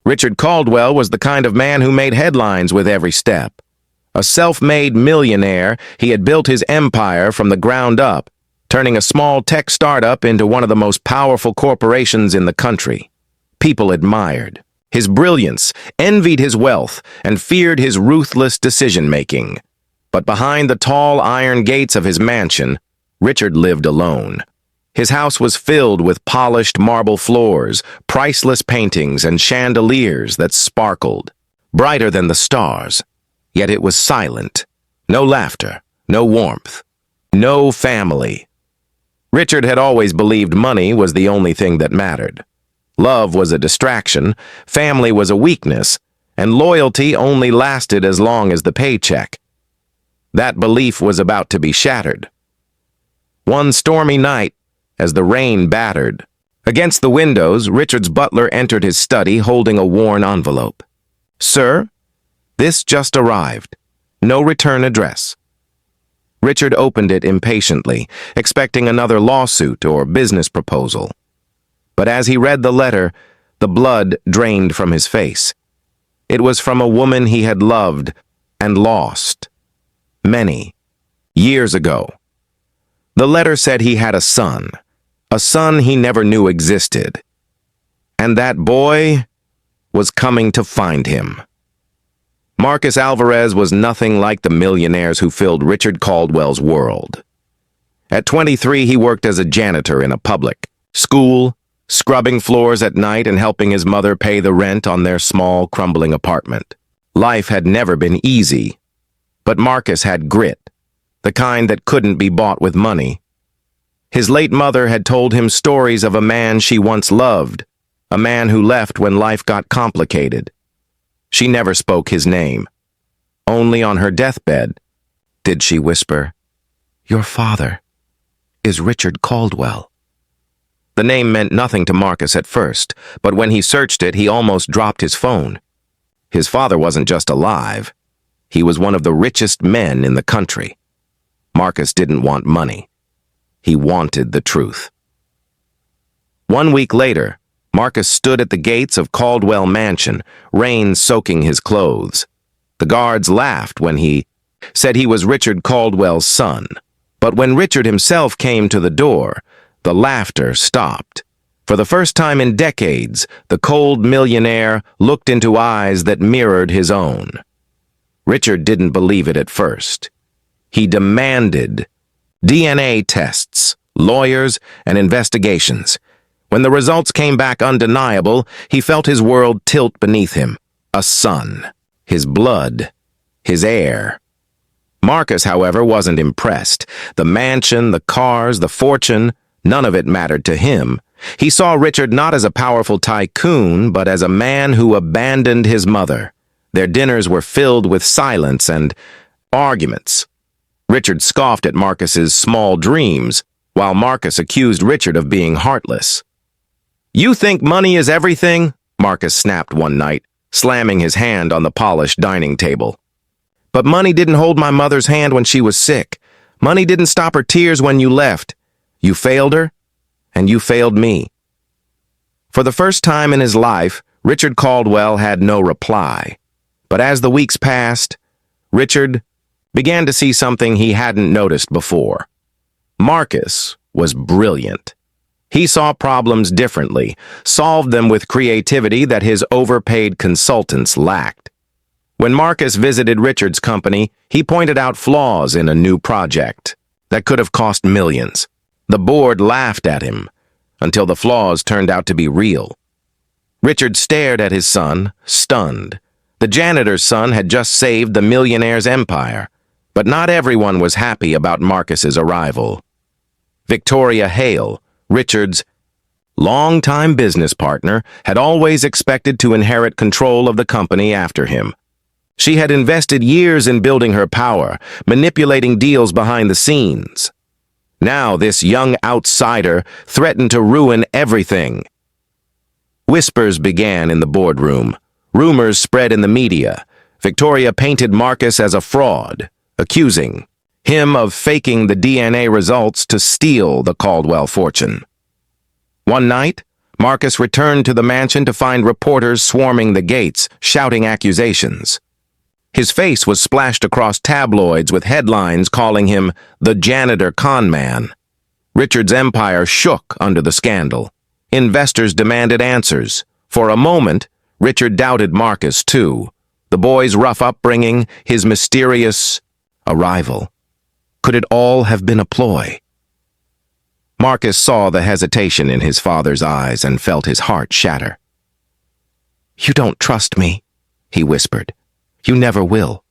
Richard Caldwell was the kind of man who made headlines with every step. A self-made millionaire, he had built his empire from the ground up, turning a small tech startup into one of the most powerful corporations in the country. People admired his brilliance, envied his wealth, and feared his ruthless decision-making. But behind the tall iron gates of his mansion, Richard lived alone. His house was filled with polished marble floors, priceless paintings, and chandeliers that sparkled, brighter than the stars. Yet it was silent. No laughter, no warmth, no family. Richard had always believed money was the only thing that mattered. Love was a distraction, family was a weakness, and loyalty only lasted as long as the paycheck. That belief was about to be shattered. One stormy night, as the rain battered against the windows, Richard's butler entered his study holding a worn envelope. "Sir, this just arrived. No return address." Richard opened it impatiently, expecting another lawsuit or business proposal. But as he read the letter, the blood drained from his face. It was from a woman he had loved and lost many years ago. The letter said he had a son he never knew existed. And that boy was coming to find him. Marcus Alvarez was nothing like the millionaires who filled Richard Caldwell's world. At 23, he worked as a janitor in a public school, scrubbing floors at night and helping his mother pay the rent on their small, crumbling apartment. Life had never been easy, but Marcus had grit, the kind that couldn't be bought with money. His late mother had told him stories of a man she once loved, a man who left when life got complicated. She never spoke his name. Only on her deathbed did she whisper, "Your father is Richard Caldwell." The name meant nothing to Marcus at first, but when he searched it, he almost dropped his phone. His father wasn't just alive. He was one of the richest men in the country. Marcus didn't want money. He wanted the truth. 1 week later, Marcus stood at the gates of Caldwell Mansion, rain soaking his clothes. The guards laughed when he said he was Richard Caldwell's son. But when Richard himself came to the door, the laughter stopped. For the first time in decades, the cold millionaire looked into eyes that mirrored his own. Richard didn't believe it at first. He demanded DNA tests, lawyers, and investigations. When the results came back undeniable, he felt his world tilt beneath him. A son, his blood, his heir. Marcus, however, wasn't impressed. The mansion, the cars, the fortune, none of it mattered to him. He saw Richard not as a powerful tycoon, but as a man who abandoned his mother. Their dinners were filled with silence and arguments. Richard scoffed at Marcus's small dreams, while Marcus accused Richard of being heartless. "You think money is everything?" Marcus snapped one night, slamming his hand on the polished dining table. "But money didn't hold my mother's hand when she was sick. Money didn't stop her tears when you left. You failed her, and you failed me." For the first time in his life, Richard Caldwell had no reply. But as the weeks passed, Richard began to see something he hadn't noticed before. Marcus was brilliant. He saw problems differently, solved them with creativity that his overpaid consultants lacked. When Marcus visited Richard's company, he pointed out flaws in a new project that could have cost millions. The board laughed at him until the flaws turned out to be real. Richard stared at his son, stunned. The janitor's son had just saved the millionaire's empire, but not everyone was happy about Marcus's arrival. Victoria Hale, Richard's longtime business partner, had always expected to inherit control of the company after him. She had invested years in building her power, manipulating deals behind the scenes. Now this young outsider threatened to ruin everything. Whispers began in the boardroom. Rumors spread in the media. Victoria painted Marcus as a fraud, accusing him of faking the DNA results to steal the Caldwell fortune. One night, Marcus returned to the mansion to find reporters swarming the gates, shouting accusations. His face was splashed across tabloids with headlines calling him the janitor con man. Richard's empire shook under the scandal. Investors demanded answers. For a moment, Richard doubted Marcus, too. The boy's rough upbringing, his mysterious arrival. Could it all have been a ploy? Marcus saw the hesitation in his father's eyes and felt his heart shatter. "You don't trust me," he whispered. "You never will."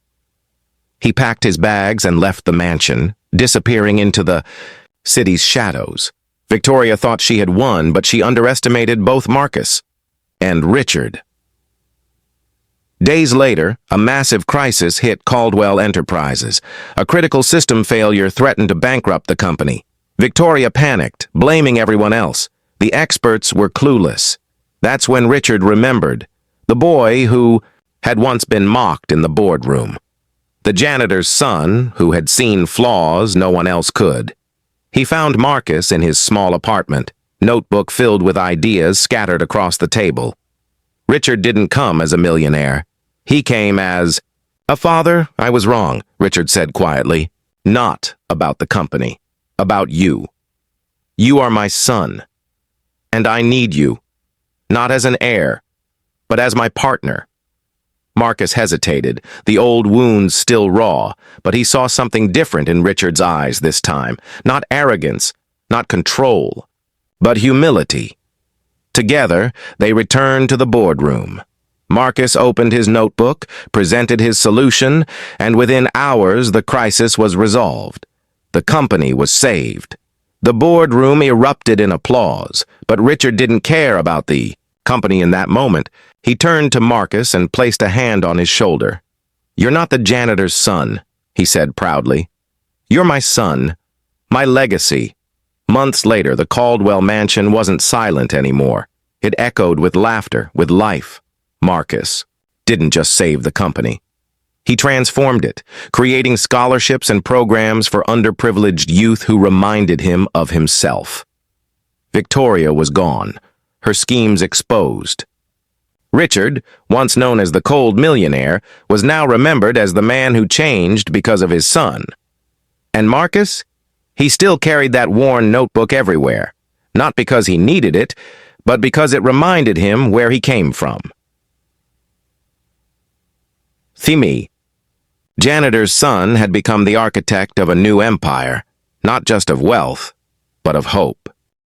He packed his bags and left the mansion, disappearing into the city's shadows. Victoria thought she had won, but she underestimated both Marcus and Richard. Days later, a massive crisis hit Caldwell Enterprises. A critical system failure threatened to bankrupt the company. Victoria panicked, blaming everyone else. The experts were clueless. That's when Richard remembered, the boy who had once been mocked in the boardroom. The janitor's son, who had seen flaws no one else could. He found Marcus in his small apartment, notebook filled with ideas scattered across the table. Richard didn't come as a millionaire. He came as, "A father, I was wrong," Richard said quietly. "Not about the company. About you. You are my son. And I need you. Not as an heir, but as my partner." Marcus hesitated, the old wounds still raw, but he saw something different in Richard's eyes this time. Not arrogance, not control, but humility. Together, they returned to the boardroom. Marcus opened his notebook, presented his solution, and within hours the crisis was resolved. The company was saved. The boardroom erupted in applause, but Richard didn't care about the company in that moment. He turned to Marcus and placed a hand on his shoulder. "You're not the janitor's son," he said proudly. "You're my son, my legacy." Months later, the Caldwell mansion wasn't silent anymore. It echoed with laughter, with life. Marcus didn't just save the company. He transformed it, creating scholarships and programs for underprivileged youth who reminded him of himself. Victoria was gone, her schemes exposed. Richard, once known as the cold millionaire, was now remembered as the man who changed because of his son. And Marcus? He still carried that worn notebook everywhere, not because he needed it, but because it reminded him where he came from. Thimi. Janitor's son had become the architect of a new empire, not just of wealth, but of hope.